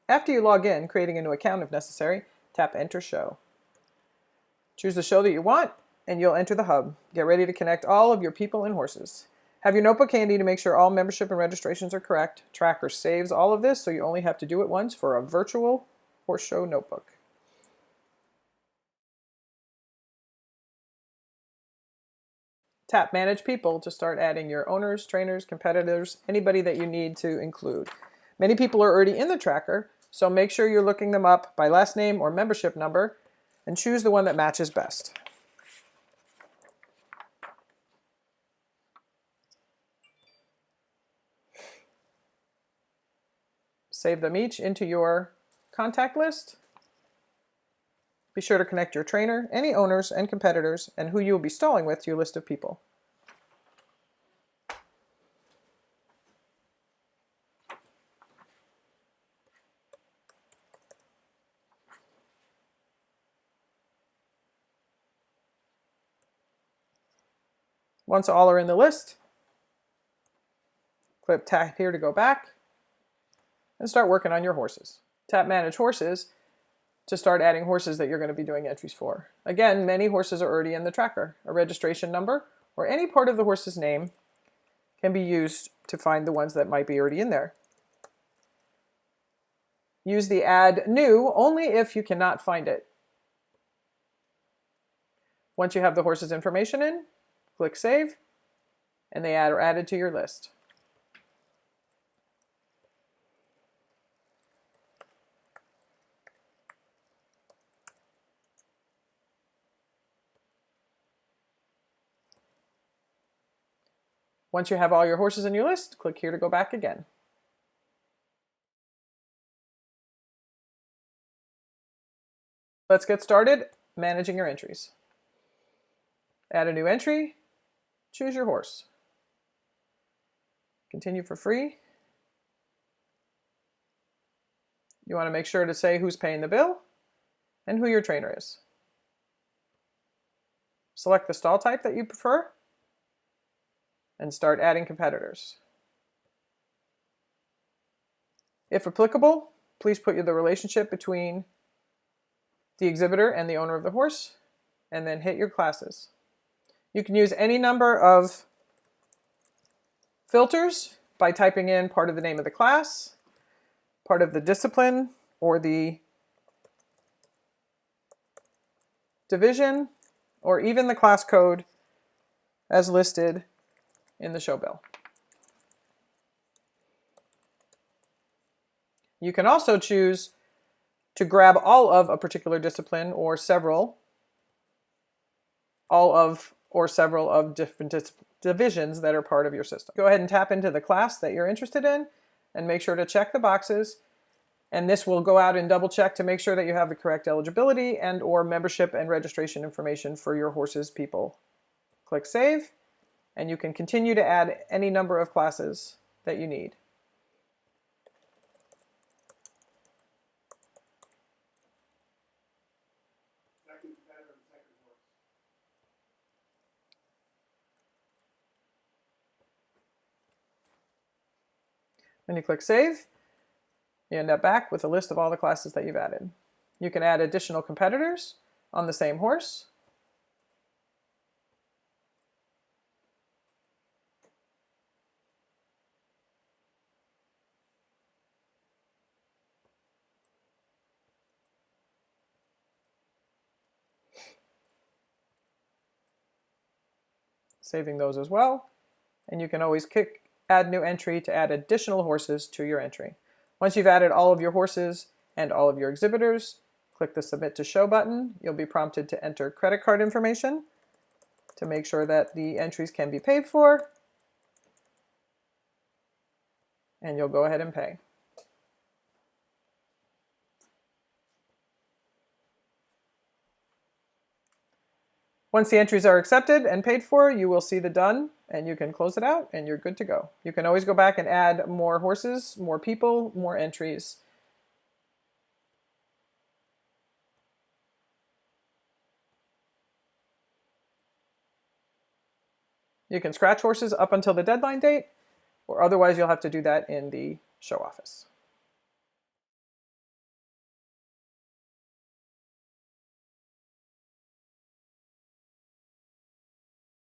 After you log in, creating a new account if necessary, tap Enter Show. Choose the show that you want, and you'll enter the hub. Get ready to connect all of your people and horses. Have your notebook handy to make sure all membership and registrations are correct. Tracker saves all of this, so you only have to do it once for a virtual horse show notebook. Tap Manage People to start adding your owners, trainers, competitors, anybody that you need to include. Many people are already in the tracker, so make sure you're looking them up by last name or membership number and choose the one that matches best. Save them each into your contact list. Be sure to connect your trainer, any owners and competitors, and who you will be stalling with to your list of people. Once all are in the list, click tap here to go back and start working on your horses. Tap Manage Horses to start adding horses that you're going to be doing entries for. Again, many horses are already in the tracker. A registration number or any part of the horse's name can be used to find the ones that might be already in there. Use the Add New only if you cannot find it. Once you have the horse's information in, click Save, and they are added to your list. Once you have all your horses in your list, click here to go back again. Let's get started managing your entries. Add a new entry, choose your horse. Continue for free. You want to make sure to say who's paying the bill and who your trainer is. Select the stall type that you prefer and start adding competitors. If applicable, please put the relationship between the exhibitor and the owner of the horse, and then hit your classes. You can use any number of filters by typing in part of the name of the class, part of the discipline, or the division, or even the class code as listed in the show bill. You can also choose to grab all of a particular discipline or several different divisions that are part of your system. Go ahead and tap into the class that you're interested in and make sure to check the boxes. And this will go out and double check to make sure that you have the correct eligibility and or membership and registration information for your horse's people. Click Save, and you can continue to add any number of classes that you need. When you click Save, you end up back with a list of all the classes that you've added. You can add additional competitors on the same horse. Saving those as well. And you can always add new entry to add additional horses to your entry. Once you've added all of your horses and all of your exhibitors, click the Submit to Show button. You'll be prompted to enter credit card information to make sure that the entries can be paid for. And you'll go ahead and pay. Once the entries are accepted and paid for, you will see the done, and you can close it out, and you're good to go. You can always go back and add more horses, more people, more entries. You can scratch horses up until the deadline date, or otherwise you'll have to do that in the show office.